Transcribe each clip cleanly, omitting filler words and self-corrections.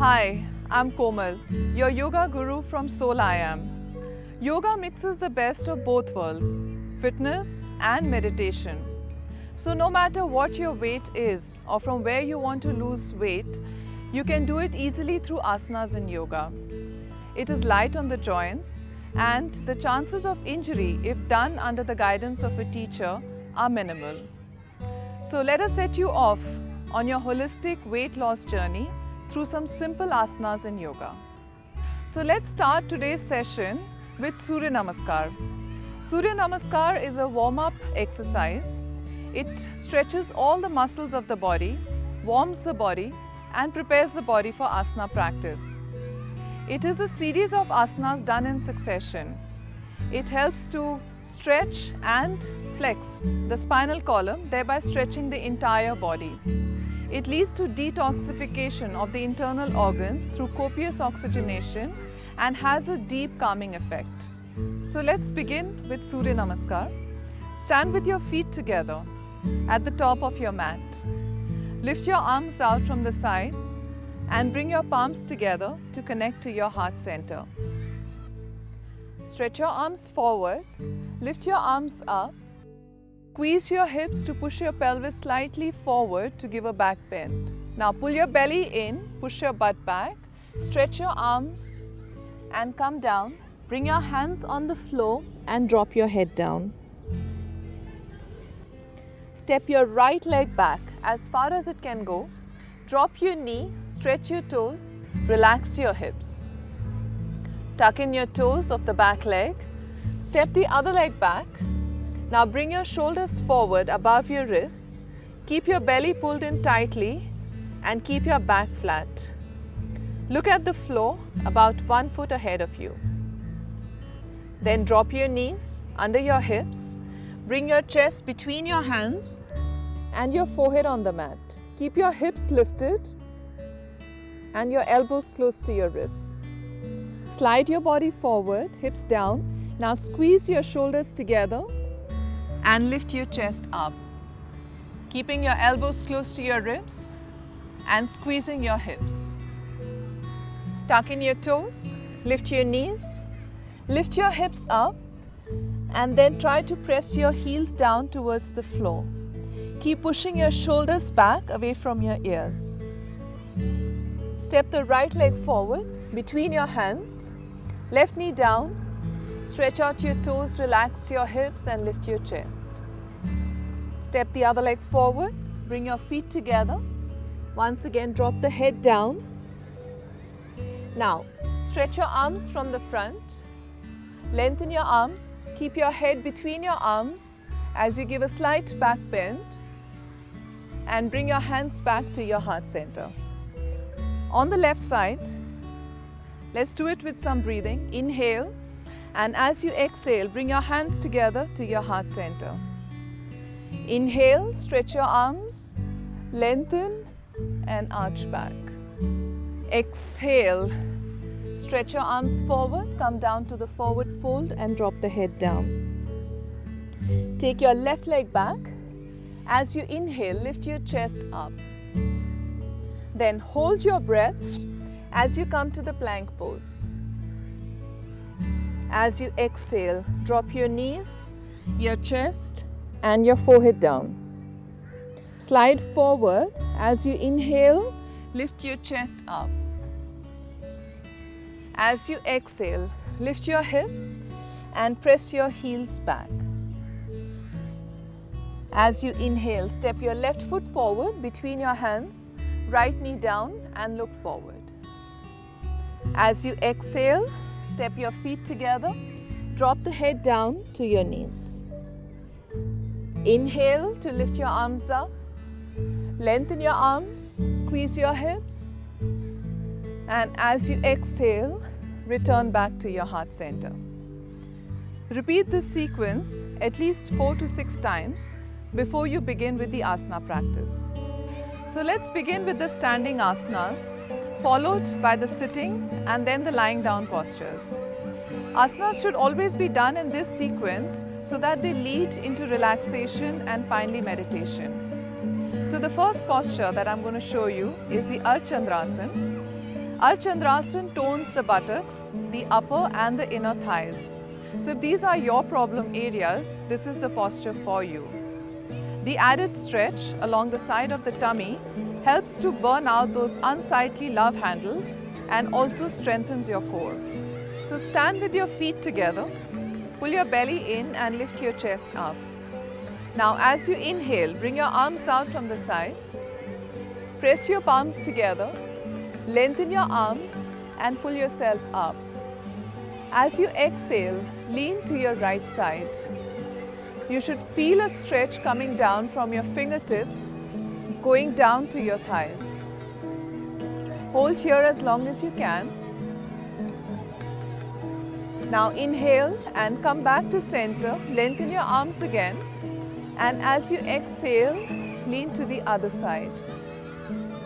Hi, I'm Komal, your yoga guru from Soul I Am. Yoga mixes the best of both worlds, fitness and meditation. So no matter what your weight is or from where you want to lose weight, you can do it easily through asanas in yoga. It is light on the joints and the chances of injury, if done under the guidance of a teacher, are minimal. So let us set you off on your holistic weight loss journey through some simple asanas in yoga. So let's start today's session with Surya Namaskar. Surya Namaskar is a warm-up exercise. It stretches all the muscles of the body, warms the body and prepares the body for asana practice. It is a series of asanas done in succession. It helps to stretch and flex the spinal column, thereby stretching the entire body. It leads to detoxification of the internal organs through copious oxygenation and has a deep calming effect. So let's begin with Surya Namaskar. Stand with your feet together at the top of your mat. Lift your arms out from the sides and bring your palms together to connect to your heart center. Stretch your arms forward, lift your arms up. Squeeze your hips to push your pelvis slightly forward to give a back bend. Now pull your belly in, push your butt back, stretch your arms and come down. Bring your hands on the floor and drop your head down. Step your right leg back as far as it can go. Drop your knee, stretch your toes, relax your hips. Tuck in your toes of the back leg. Step the other leg back. Now bring your shoulders forward above your wrists. Keep your belly pulled in tightly and keep your back flat. Look at the floor about 1 foot ahead of you. Then drop your knees under your hips. Bring your chest between your hands and your forehead on the mat. Keep your hips lifted and your elbows close to your ribs. Slide your body forward, hips down. Now squeeze your shoulders together and lift your chest up. Keeping your elbows close to your ribs and squeezing your hips. Tuck in your toes, lift your knees, lift your hips up and then try to press your heels down towards the floor. Keep pushing your shoulders back away from your ears. Step the right leg forward between your hands, left knee down. Stretch out your toes, relax your hips and lift your chest. Step the other leg forward, bring your feet together. Once again, drop the head down. Now, stretch your arms from the front. Lengthen your arms. Keep your head between your arms as you give a slight back bend. And bring your hands back to your heart center. On the left side, let's do it with some breathing. Inhale. And as you exhale, bring your hands together to your heart center. Inhale, stretch your arms, lengthen and arch back. Exhale, stretch your arms forward, come down to the forward fold and drop the head down. Take your left leg back. As you inhale, lift your chest up. Then hold your breath as you come to the plank pose. As you exhale, drop your knees, your chest and your forehead down. Slide forward. As you inhale, lift your chest up. As you exhale, lift your hips and press your heels back. As you inhale, step your left foot forward between your hands, right knee down and look forward. As you exhale, step your feet together, drop the head down to your knees. Inhale to lift your arms up, lengthen your arms, squeeze your hips, and as you exhale, return back to your heart center. Repeat this sequence at least 4 to 6 times before you begin with the asana practice. So let's begin with the standing asanas, followed by the sitting and then the lying down postures. Asanas should always be done in this sequence so that they lead into relaxation and finally meditation. So the first posture that I'm going to show you is the Archandrasan. Chandrasan tones the buttocks, the upper and the inner thighs. So if these are your problem areas, this is the posture for you. The added stretch along the side of the tummy helps to burn out those unsightly love handles and also strengthens your core. So stand with your feet together, pull your belly in and lift your chest up. Now as you inhale, bring your arms out from the sides, press your palms together, lengthen your arms and pull yourself up. As you exhale, lean to your right side. You should feel a stretch coming down from your fingertips, going down to your thighs. Hold here as long as you can. Now inhale and come back to center, lengthen your arms again, and as you exhale, lean to the other side.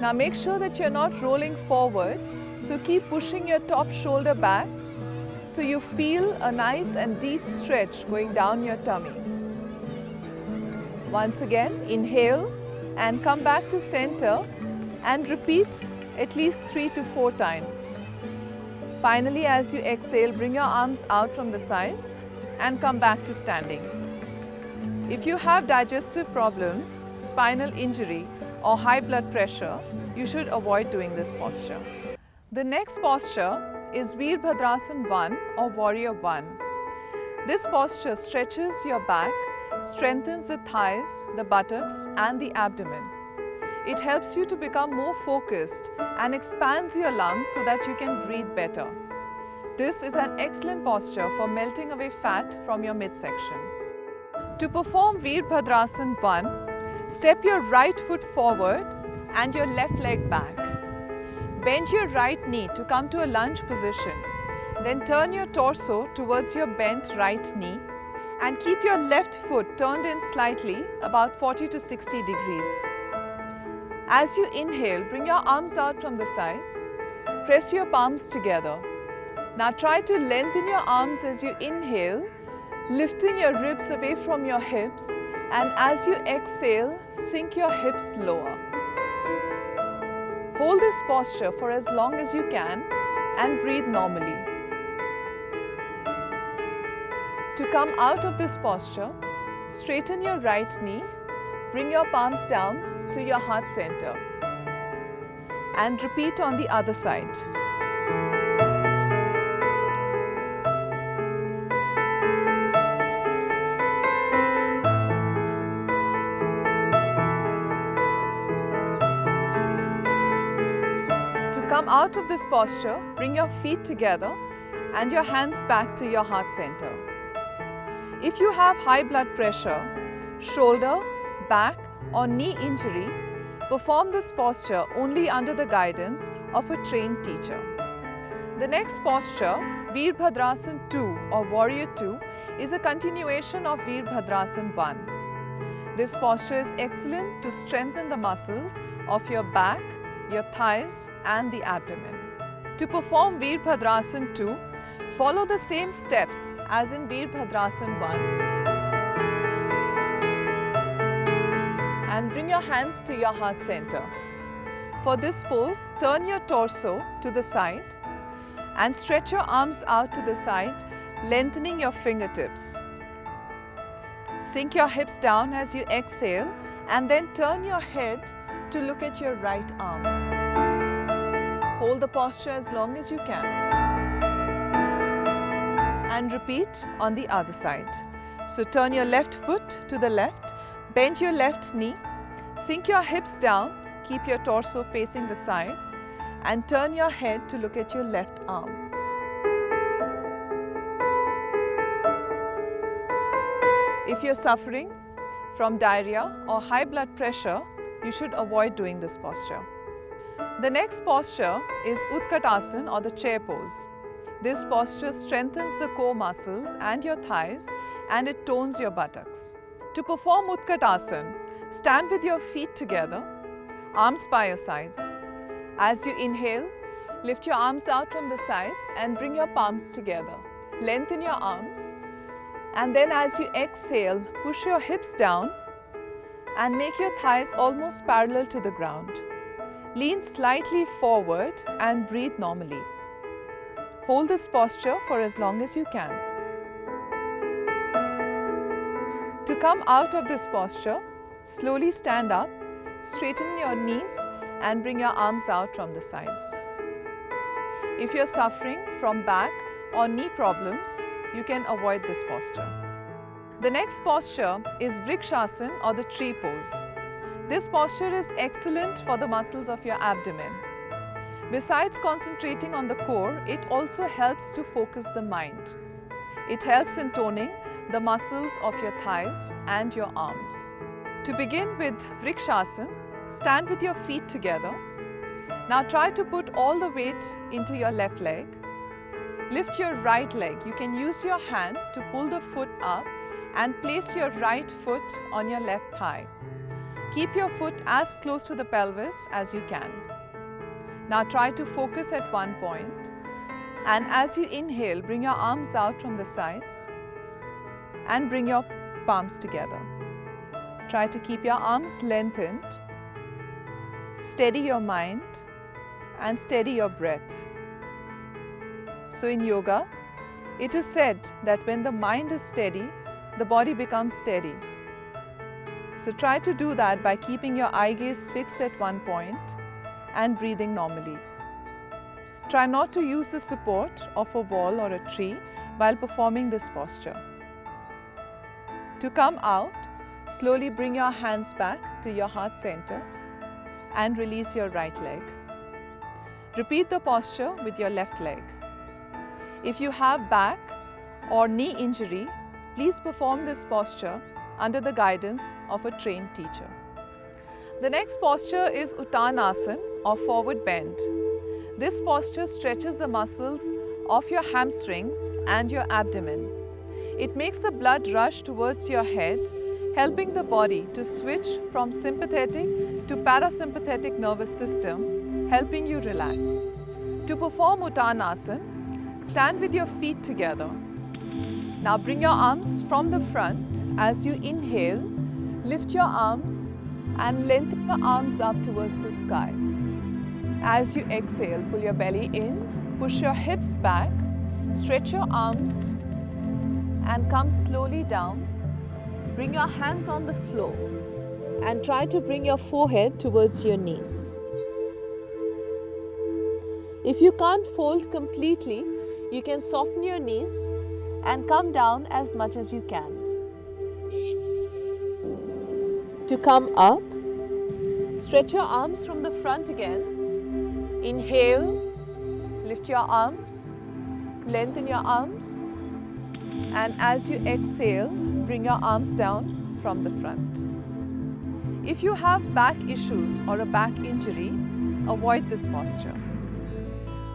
Now make sure that you're not rolling forward, so keep pushing your top shoulder back so you feel a nice and deep stretch going down your tummy. Once again, inhale and come back to center and repeat at least 3 to 4 times. Finally, as you exhale, bring your arms out from the sides and come back to standing. If you have digestive problems, spinal injury or high blood pressure, you should avoid doing this posture. The next posture is Veerbhadrasan 1 or Warrior 1. This posture stretches your back, strengthens the thighs, the buttocks and the abdomen. It helps you to become more focused and expands your lungs so that you can breathe better. This is an excellent posture for melting away fat from your midsection. To perform Veerbhadrasan 1, step your right foot forward and your left leg back. Bend your right knee to come to a lunge position. Then turn your torso towards your bent right knee and keep your left foot turned in slightly, about 40 to 60 degrees. As you inhale, bring your arms out from the sides. Press your palms together. Now try to lengthen your arms as you inhale, lifting your ribs away from your hips, and as you exhale, sink your hips lower. Hold this posture for as long as you can and breathe normally. To come out of this posture, straighten your right knee, bring your palms down to your heart center and repeat on the other side. To come out of this posture, bring your feet together and your hands back to your heart center. If you have high blood pressure, shoulder, back or knee injury, perform this posture only under the guidance of a trained teacher. The next posture, Veerbhadrasan 2 or Warrior 2, is a continuation of Veerbhadrasan 1. This posture is excellent to strengthen the muscles of your back, your thighs and the abdomen. To perform Veerbhadrasan 2, follow the same steps as in Veerbhadrasan 1. And bring your hands to your heart center. For this pose, turn your torso to the side and stretch your arms out to the side, lengthening your fingertips. Sink your hips down as you exhale and then turn your head to look at your right arm. Hold the posture as long as you can. And repeat on the other side. So turn your left foot to the left, bend your left knee, sink your hips down, keep your torso facing the side and turn your head to look at your left arm. If you're suffering from diarrhea or high blood pressure, you should avoid doing this posture. The next posture is Uttanasan or the chair pose. This posture strengthens the core muscles and your thighs and it tones your buttocks. To perform Uttanasan, stand with your feet together, arms by your sides. As you inhale, lift your arms out from the sides and bring your palms together. Lengthen your arms and then as you exhale, push your hips down and make your thighs almost parallel to the ground. Lean slightly forward and breathe normally. Hold this posture for as long as you can. To come out of this posture, slowly stand up, straighten your knees and bring your arms out from the sides. If you're suffering from back or knee problems, you can avoid this posture. The next posture is Vrikshasana or the tree pose. This posture is excellent for the muscles of your abdomen. Besides concentrating on the core, it also helps to focus the mind. It helps in toning the muscles of your thighs and your arms. To begin with Vrikshasana, stand with your feet together. Now try to put all the weight into your left leg. Lift your right leg. You can use your hand to pull the foot up and place your right foot on your left thigh. Keep your foot as close to the pelvis as you can. Now try to focus at one point, and as you inhale, bring your arms out from the sides and bring your palms together. Try to keep your arms lengthened. Steady your mind and steady your breath. So in yoga, it is said that when the mind is steady, the body becomes steady. So try to do that by keeping your eye gaze fixed at one point and breathing normally. Try not to use the support of a wall or a tree while performing this posture. To come out, slowly bring your hands back to your heart center and release your right leg. Repeat the posture with your left leg. If you have back or knee injury, please perform this posture under the guidance of a trained teacher. The next posture is Uttanasan or forward bend. This posture stretches the muscles of your hamstrings and your abdomen. It makes the blood rush towards your head, helping the body to switch from sympathetic to parasympathetic nervous system, helping you relax. To perform Uttanasan, stand with your feet together. Now bring your arms from the front. As you inhale, lift your arms and lengthen your arms up towards the sky. As you exhale, pull your belly in, push your hips back, stretch your arms and come slowly down. Bring your hands on the floor and try to bring your forehead towards your knees. If you can't fold completely, you can soften your knees and come down as much as you can. To come up, stretch your arms from the front again. Inhale, lift your arms, lengthen your arms, and as you exhale, bring your arms down from the front. If you have back issues or a back injury, avoid this posture.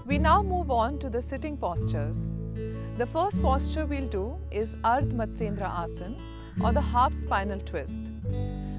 We now move on to the sitting postures. The first posture we'll do is Ardha Matsyendra Asana or the half spinal twist.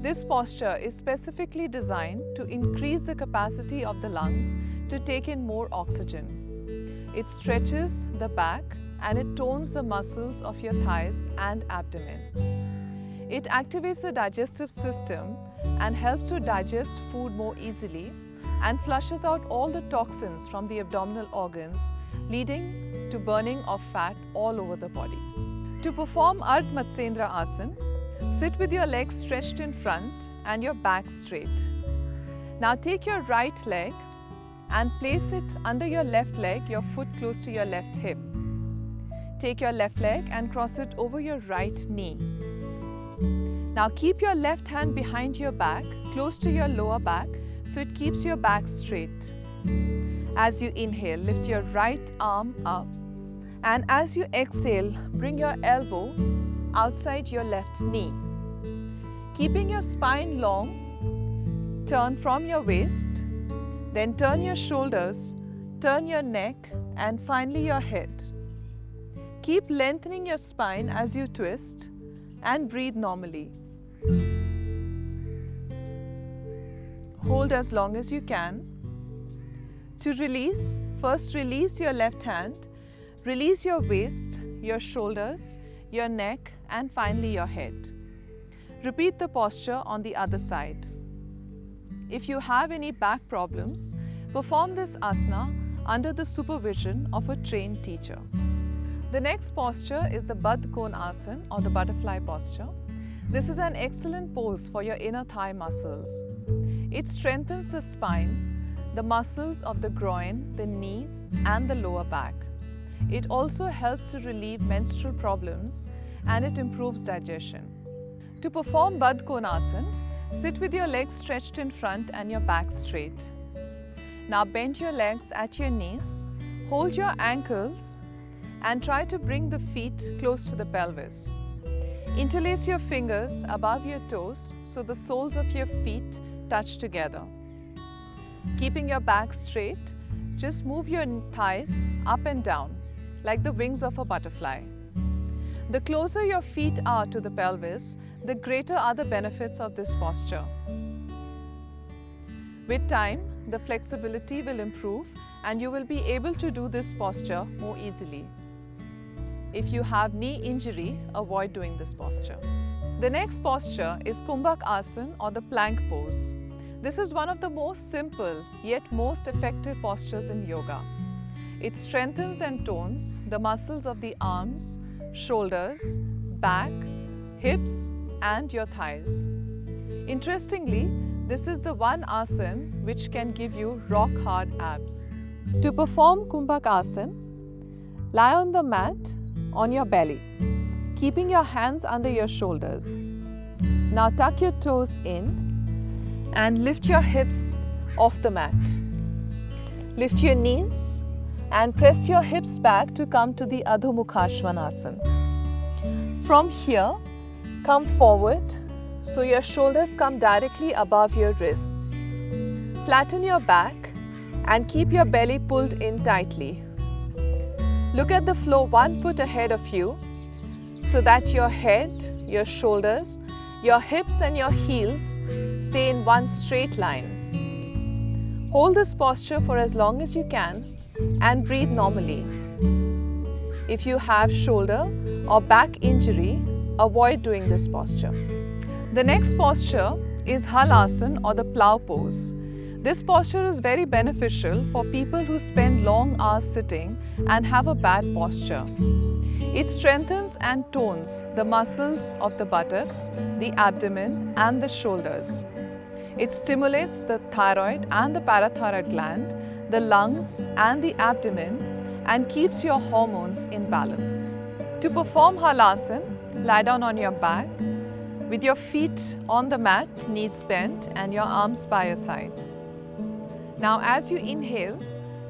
This posture is specifically designed to increase the capacity of the lungs to take in more oxygen. It stretches the back and it tones the muscles of your thighs and abdomen. It activates the digestive system and helps to digest food more easily and flushes out all the toxins from the abdominal organs, leading to burning of fat all over the body. To perform Ardha Matsyendra Asana, sit with your legs stretched in front and your back straight. Now take your right leg and place it under your left leg, your foot close to your left hip. Take your left leg and cross it over your right knee. Now keep your left hand behind your back, close to your lower back, so it keeps your back straight. As you inhale, lift your right arm up, and as you exhale, bring your elbow outside your left knee. Keeping your spine long, turn from your waist, then turn your shoulders, turn your neck, and finally your head. Keep lengthening your spine as you twist and breathe normally. Hold as long as you can. To release, first release your left hand, release your waist, your shoulders, your neck, and finally your head. Repeat the posture on the other side. If you have any back problems, perform this asana under the supervision of a trained teacher. The next posture is the Baddha Konasana or the butterfly posture. This is an excellent pose for your inner thigh muscles. It strengthens the spine, the muscles of the groin, the knees and the lower back. It also helps to relieve menstrual problems and it improves digestion. To perform Baddha Konasana, sit with your legs stretched in front and your back straight. Now bend your legs at your knees, hold your ankles and try to bring the feet close to the pelvis. Interlace your fingers above your toes so the soles of your feet touch together. Keeping your back straight, just move your thighs up and down like the wings of a butterfly. The closer your feet are to the pelvis, the greater are the benefits of this posture. With time, the flexibility will improve and you will be able to do this posture more easily. If you have knee injury, avoid doing this posture. The next posture is Kumbhak Asana or the plank pose. This is one of the most simple yet most effective postures in yoga. It strengthens and tones the muscles of the arms, shoulders, back, hips and your thighs. Interestingly, this is the one asana which can give you rock-hard abs. To perform Kumbhak Asana, lie on the mat on your belly, keeping your hands under your shoulders. Now tuck your toes in and lift your hips off the mat. Lift your knees and press your hips back to come to the Adho Mukha Svanasana. From here, come forward so your shoulders come directly above your wrists. Flatten your back and keep your belly pulled in tightly. Look at the floor 1 foot ahead of you so that your head, your shoulders, your hips and your heels stay in one straight line. Hold this posture for as long as you can and breathe normally. If you have shoulder or back injury, avoid doing this posture. The next posture is Halasana or the plow pose. This posture is very beneficial for people who spend long hours sitting and have a bad posture. It strengthens and tones the muscles of the buttocks, the abdomen and the shoulders. It stimulates the thyroid and the parathyroid gland, the lungs and the abdomen and keeps your hormones in balance. To perform Halasana, lie down on your back with your feet on the mat, knees bent and your arms by your sides. Now as you inhale,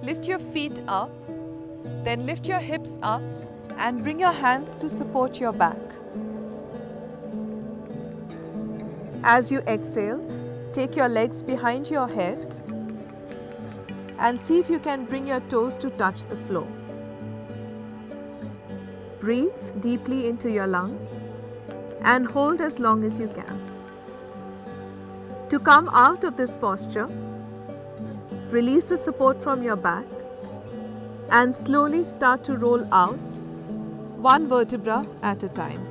lift your feet up, then lift your hips up and bring your hands to support your back. As you exhale, take your legs behind your head and see if you can bring your toes to touch the floor. Breathe deeply into your lungs and hold as long as you can. To come out of this posture, release the support from your back and slowly start to roll out one vertebra at a time.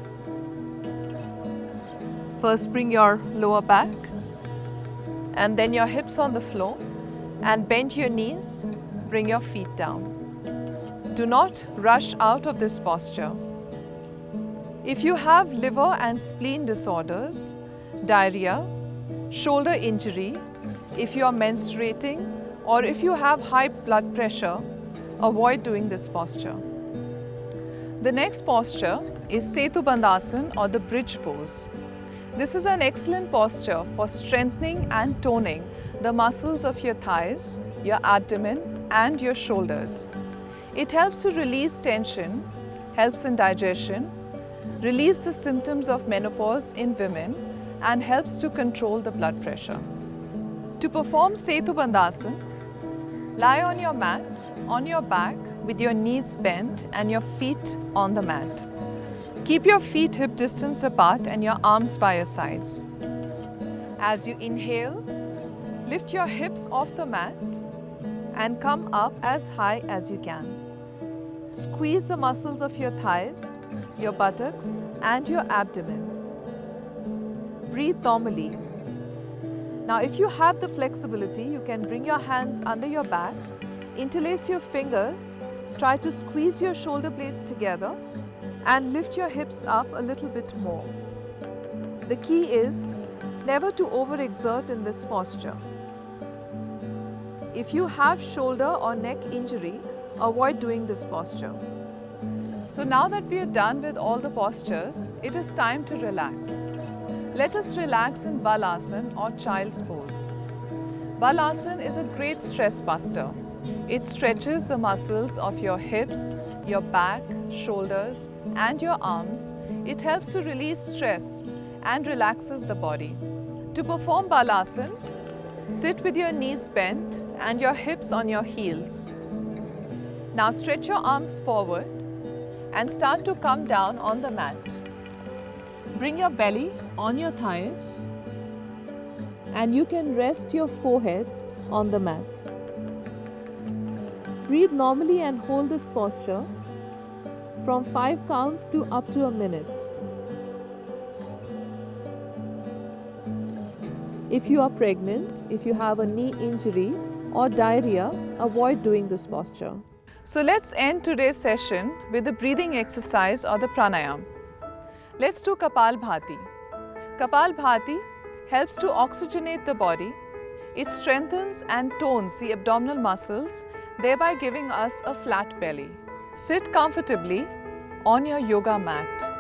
First bring your lower back and then your hips on the floor and bend your knees, bring your feet down. Do not rush out of this posture. If you have liver and spleen disorders, diarrhea, shoulder injury, if you are menstruating, or if you have high blood pressure, avoid doing this posture. The next posture is Setu Bandhasana or the bridge pose. This is an excellent posture for strengthening and toning the muscles of your thighs, your abdomen and your shoulders. It helps to release tension, helps in digestion, relieves the symptoms of menopause in women and helps to control the blood pressure. To perform Setu Bandhasana, lie on your mat, on your back with your knees bent and your feet on the mat. Keep your feet hip distance apart and your arms by your sides. As you inhale, lift your hips off the mat and come up as high as you can. Squeeze the muscles of your thighs, your buttocks and your abdomen. Breathe normally. Now if you have the flexibility, you can bring your hands under your back, interlace your fingers, try to squeeze your shoulder blades together and lift your hips up a little bit more. The key is never to overexert in this posture. If you have shoulder or neck injury, avoid doing this posture. So now that we are done with all the postures, it is time to relax. Let us relax in Balasana or Child's Pose. Balasana is a great stress buster. It stretches the muscles of your hips, your back, shoulders and your arms. It helps to release stress and relaxes the body. To perform Balasana, sit with your knees bent and your hips on your heels. Now stretch your arms forward and start to come down on the mat. Bring your belly on your thighs and you can rest your forehead on the mat. Breathe normally and hold this posture from 5 counts to up to a minute. If you are pregnant, if you have a knee injury or diarrhea, avoid doing this posture. So let's end today's session with the breathing exercise or the pranayama. Let's do Kapalbhati. Kapalbhati helps to oxygenate the body. It strengthens and tones the abdominal muscles, thereby giving us a flat belly. Sit comfortably on your yoga mat.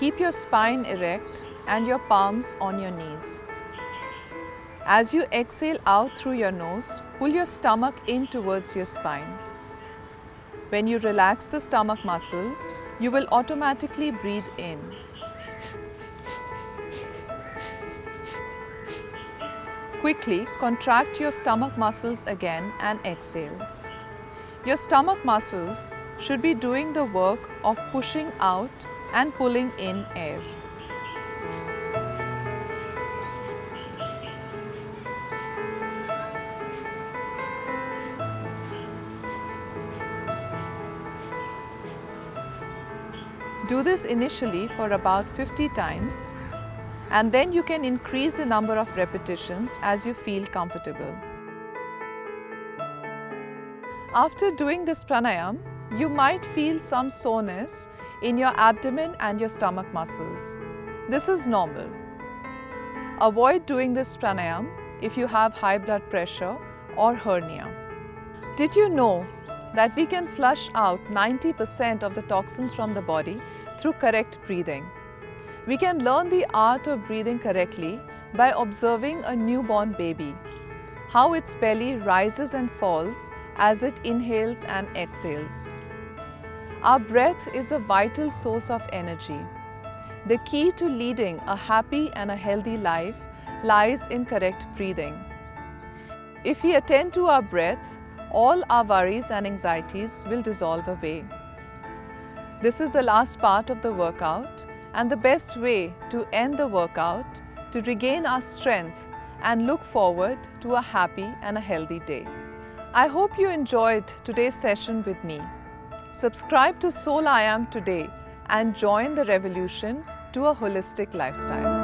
Keep your spine erect and your palms on your knees. As you exhale out through your nose, pull your stomach in towards your spine. When you relax the stomach muscles, you will automatically breathe in. Quickly contract your stomach muscles again and exhale. Your stomach muscles should be doing the work of pushing out and pulling in air. Do this initially for about 50 times and then you can increase the number of repetitions as you feel comfortable. After doing this pranayama, you might feel some soreness in your abdomen and your stomach muscles. This is normal. Avoid doing this pranayama if you have high blood pressure or hernia. Did you know that we can flush out 90% of the toxins from the body through correct breathing? We can learn the art of breathing correctly by observing a newborn baby, how its belly rises and falls as it inhales and exhales. Our breath is a vital source of energy. The key to leading a happy and a healthy life lies in correct breathing. If we attend to our breath, all our worries and anxieties will dissolve away. This is the last part of the workout and the best way to end the workout, to regain our strength and look forward to a happy and a healthy day. I hope you enjoyed today's session with me. Subscribe to Soul I Am today and join the revolution to a holistic lifestyle.